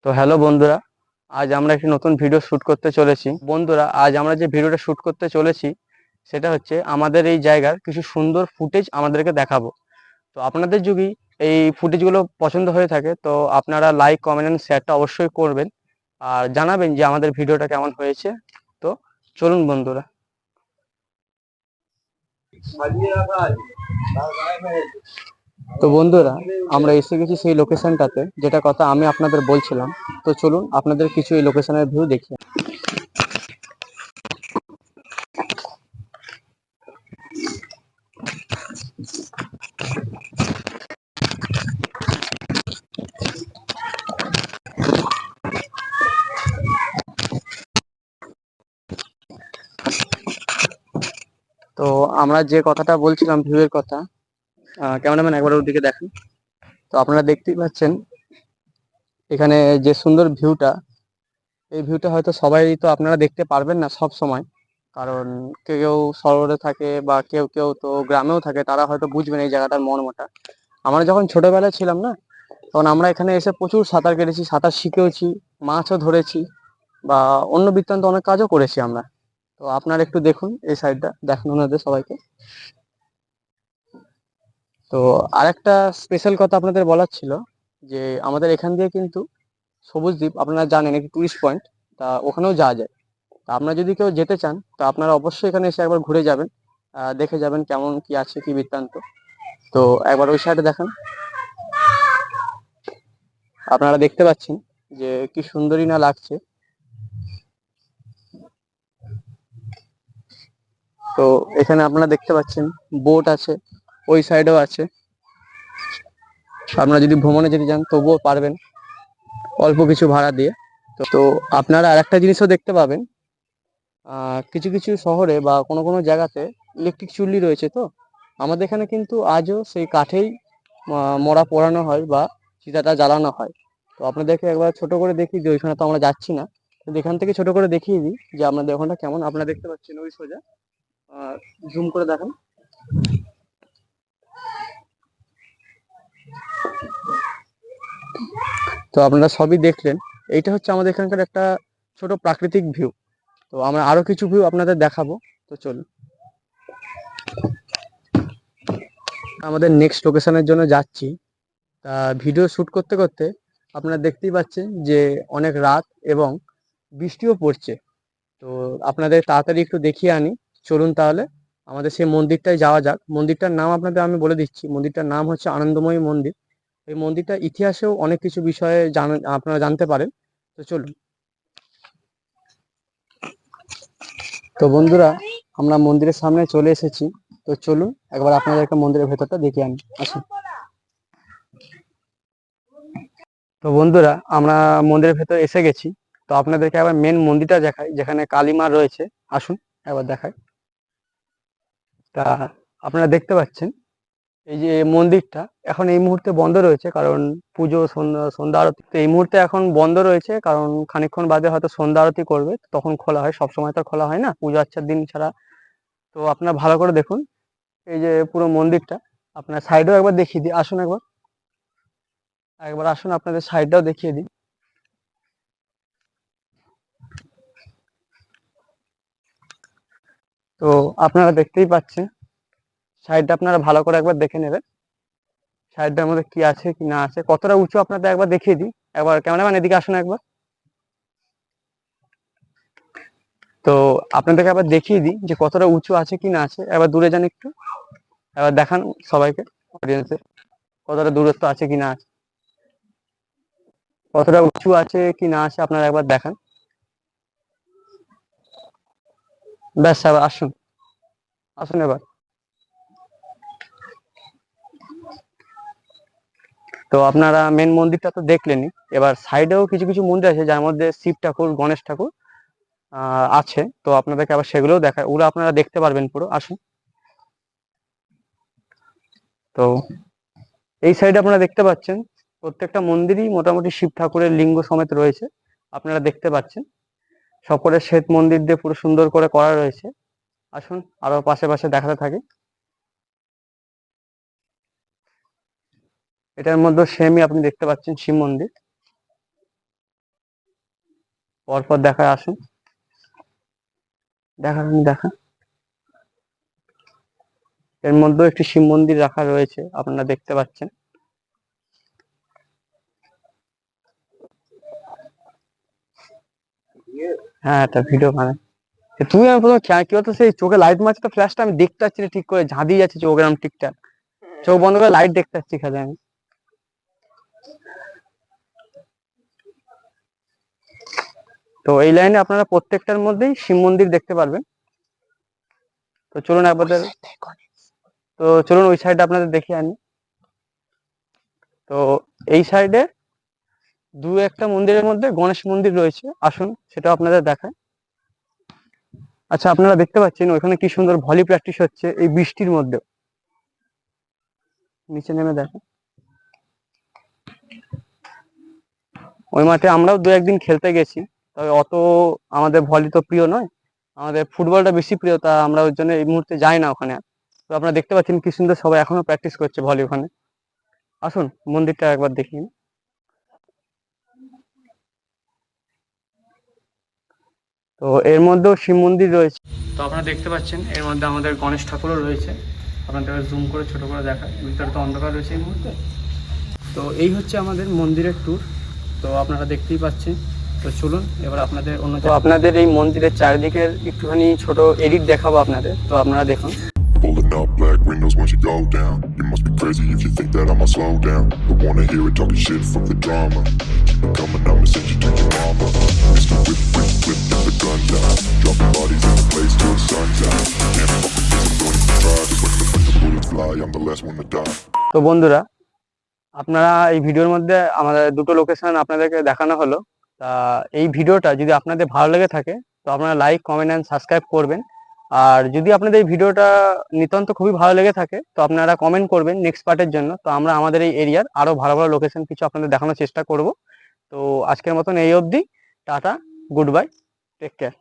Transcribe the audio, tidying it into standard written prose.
তো হ্যালো বন্ধুরা, আজ আমরা একটি নতুন ভিডিও শ্যুট করতে চলেছি। বন্ধুরা, আজ আমরা যে ভিডিওটা শ্যুট করতে চলেছি সেটা হচ্ছে আমাদের এই জায়গার কিছু সুন্দর ফুটেজ আমাদেরকে দেখাবো। তো আপনাদের যদি এই ফুটেজগুলো পছন্দ হয়ে থাকে তো আপনারা লাইক, কমেন্ট এন্ড শেয়ারটা অবশ্যই করবেন আর জানাবেন যে আমাদের ভিডিওটা কেমন হয়েছে। তো চলুন বন্ধুরা। তো বন্ধুরা, আমরা এসে গেছি সেই লোকেশনটাতে যেটা কথা আমি আপনাদের বলছিলাম। তো চলুন আপনাদের কিছু এই লোকেশনের ভিউ দেখি। তো আমরা যে কথাটা বলছিলাম ভিউ এর কথা, ক্যামেরাম্যান একবার ওর দিকে দেখেন। তো আপনারা দেখতেই পাচ্ছেন এখানে যে সুন্দর ভিউটা, এই ভিউটা হয়তো সবাই তো আপনারা দেখতে পারবেন না সব সময়, কারণ কেউ কেউ শহরে থাকে বা কেউ কেউ তো গ্রামেও থাকে, তারা হয়তো বুঝবেন এই জায়গাটার মর্মটা। আমরা যখন ছোটবেলায় ছিলাম না, তখন আমরা এখানে এসে প্রচুর সাঁতার কেটেছি, সাঁতার শিখেওছি, মাছও ধরেছি বা অন্য বৃত্তান্ত অনেক কাজও করেছি আমরা। তো আপনারা একটু দেখুন এই সাইডটা, দেখুন ওনাদের সবাইকে। তো আরেকটা স্পেশাল কথা আপনাদের বলার ছিল যে আমাদের এখান দিয়ে কিন্তু সবুজ দ্বীপ আপনারা জানেন একটি টুরিস্ট পয়েন্ট, তা ওখানেও যাওয়া যায়। তা আপনারা যদি কেউ যেতে চান তা আপনারা অবশ্যই এখানে এসে একবার ঘুরে যাবেন, দেখে যাবেন কেমন কি আছে কি বৃত্তান্ত। তো একবার ওই সাইডে দেখেন, আপনারা দেখতে পাচ্ছেন যে কি সুন্দরী না লাগছে। তো এখানে আপনারা দেখতে পাচ্ছেন বোট আছে, ওই সাইডেও আছে। আপনারা যদি ভ্রমণে যেতে চান তবুও পারবেন অল্প কিছু ভাড়া দিয়ে। তো আপনারা আরেকটা জিনিসও দেখতে পাবেন, কিছু কিছু শহরে বা কোনো কোনো জায়গাতে ইলেকট্রিক চুল্লি রয়েছে। তো আমাদের এখানে কিন্তু আজও সেই কাঠেই মড়া পোড়ানো হয় বা চিতাটা জ্বালানো হয়। তো আপনাদেরকে একবার ছোট করে দেখিয়ে দিই, ওইখানে তো আমরা যাচ্ছি না, তো এখান থেকে ছোট করে দেখিয়ে দিই যে আপনাদের ওখানটা কেমন। আপনারা দেখতে পাচ্ছেন ওই সোজা, জুম করে দেখেন। তো আপনারা সবই দেখলেন, এইটা হচ্ছে আমাদের এখানকার একটা ছোট প্রাকৃতিক ভিউ। তো আমরা আরো কিছু ভিউ আপনাদের দেখাবো। তো চলুন আমাদের নেক্সট লোকেশনের জন্য যাচ্ছি। তা ভিডিও শ্যুট করতে করতে আপনারা দেখতেই পাচ্ছেন যে অনেক রাত এবং বৃষ্টিও পড়ছে। তো আপনাদের তাড়াতাড়ি একটু দেখিয়ে আনি। চলুন তাহলে আমাদের সেই মন্দিরটায় যাওয়া যাক। মন্দিরটার নাম আপনাদের আমি বলে দিচ্ছি, মন্দিরটার নাম হচ্ছে আনন্দময়ী মন্দির। এই মন্দিরটা ইতিহাসেও অনেক কিছু বিষয়ে আপনারা জানতে পারেন। তো চলুন। তো বন্ধুরা, আমরা মন্দিরের সামনে চলে এসেছি। তো চলুন একবার আপনাদেরকে মন্দিরের ভেতরটা দেখিয়ে আনি, আসুন। তো বন্ধুরা, আমরা মন্দিরের ভেতর এসে গেছি। তো আপনাদেরকে আবার মেন মন্দিরটা দেখাই যেখানে কালী মা রয়েছে, আসুন একবার দেখাই। তা আপনারা দেখতে পাচ্ছেন এই যে মন্দিরটা এখন এই মুহূর্তে বন্ধ রয়েছে, কারণ পুজো সন্ধ্যা আরতি তো এই মুহূর্তে এখন বন্ধ রয়েছে, কারণ খানিকক্ষণ বাদে হয়তো সন্ধ্যা আরতি করবে, তখন খোলা হয়। সব সময় তো খোলা হয় না পুজো আচ্ছার দিন ছাড়া। তো আপনারা ভালো করে দেখুন এই যে পুরো মন্দিরটা। আপনার সাইডেও একবার দেখিয়ে দিই, আসুন একবার, একবার আসুন আপনাদের সাইডটাও দেখিয়ে দিই। তো আপনারা দেখতেই পাচ্ছেন সাইডটা, আপনারা ভালো করে একবার দেখে নেবেন সাইডটার মধ্যে কি আছে কি না আছে, কতটা উঁচু আপনাদের একবার দেখিয়ে দিই। একবার ক্যামেরাম্যান এদিকে আসুন একবার। তো আপনাদেরকে আবার দেখিয়ে দিই যে কতটা উঁচু আছে কি না আছে। এবার দূরে যান একটু, এবার দেখান সবাইকে, অডিয়েন্সে কতটা দূরত্ব আছে কি না আছে, কতটা উঁচু আছে কি না আছে আপনারা একবার দেখান। ব্যাস, এবার আসুন, আসুন এবার। তো আপনারা মেন মন্দিরটা তো দেখলেনই, এবার সাইডেও কিছু কিছু মন্দির আছে যার মধ্যে শিব ঠাকুর, গণেশ ঠাকুর আছে। তো আপনাদেরকে আবার সেগুলোও দেখায়, ওগুলো আপনারা দেখতে পারবেন পুরো, আসুন। তো এই সাইডে আপনারা দেখতে পাচ্ছেন প্রত্যেকটা মন্দিরই মোটামুটি শিব ঠাকুরের লিঙ্গ সমেত রয়েছে, আপনারা দেখতে পাচ্ছেন। সকলে শ্বেত মন্দির দিয়ে পুরো সুন্দর করে করা রয়েছে। আসুন আরো পাশে পাশে দেখাতে থাকি। এটার মধ্যে সেমই আপনি দেখতে পাচ্ছেন শিব মন্দির। পরপর দেখায়, আসুন দেখা। এর মধ্যেও একটি শিব মন্দির রাখা রয়েছে, আপনারা দেখতে পাচ্ছেন। হ্যাঁ, একটা ভিডিও বানায়। তুই আমি প্রথমে কি হতো, সেই চোখে লাইট মারছে তো ফ্ল্যাশটা আমি দেখতে পাচ্ছি না ঠিক করে, ঝাঁদিয়ে যাচ্ছে চোখ এরকম ঠিকঠাক, চোখ বন্ধ করে লাইট দেখতে পাচ্ছি খালি আমি। তো এই লাইনে আপনারা প্রত্যেকটার মধ্যেই শিব মন্দির দেখতে পারবেন। তো চলুন ওই সাইডে আপনাদের দেখিয়ে আনি। তো এই সাইডে দু একটা মন্দিরের মধ্যে গণেশ মন্দির রয়েছে, আসুন সেটা আপনাদের দেখায়। আচ্ছা, আপনারা দেখতে পাচ্ছেন ওইখানে কি সুন্দর ভলি প্র্যাকটিস হচ্ছে এই বৃষ্টির মধ্যে। নিচে নেমে দেখেন, ওই মাঠে আমরাও দু একদিন খেলতে গেছি, তবে অত আমাদের ভলি তো প্রিয় নয়, আমাদের ফুটবলটা বেশি প্রিয়, তা আমরা ওই জন্য এই মুহূর্তে যাই না ওখানে। তো আপনারা দেখতে পাচ্ছেন কি সুন্দর সবাই এখনো প্র্যাকটিস করছে ভলি ওখানে। আসুন মন্দিরটা একবার দেখি। তো এর মধ্যেও শিব মন্দির রয়েছে। তো আপনারা দেখতে পাচ্ছেন এর মধ্যে আমাদের গণেশ ঠাকুরও রয়েছে, আপনাদের জুম করে ছোট করে দেখায়, ভিতরে তো অন্ধকার রয়েছে এই মুহূর্তে। তো এই হচ্ছে আমাদের মন্দিরের ট্যুর, তো আপনারা দেখতেই পাচ্ছেন। তো চলুন এবার আপনাদের আপনাদের এই মন্দিরের চারিদিকের একটুখানি ছোট এডিট দেখাবো আপনাদের, তো আপনারা দেখুন। Pulling up black windows once you go down. You must be crazy if you think that I'ma slow down. Don't wanna hear it talking shit, fuck the drama. Keep it coming, I'ma send you to your mama. Mr. Whip, whip, whip, get the guns out. Dropping bodies in the place till the sun's out. Can't fuck with this, I'm going to try. Just when the bullets fly, I'm the last one to die. তো বন্ধুরা, আপনারা এই ভিডিওর মধ্যে আমাদের দুটো location আপনাদেরকে দেখানো হলো। তা এই ভিডিওটা যদি আপনাদের ভালো লেগে থাকে তো আপনারা লাইক, কমেন্ট অ্যান্ড সাবস্ক্রাইব করবেন। আর যদি আপনাদের এই ভিডিওটা নিতান্ত খুবই ভালো লেগে থাকে তো আপনারা কমেন্ট করবেন নেক্সট পার্টের জন্য। তো আমরা আমাদের এই এরিয়ার আরো ভালো ভালো লোকেশন কিছু আপনাদের দেখানোর চেষ্টা করব। তো আজকের মতন এই অবধি, tata, good bye, take care.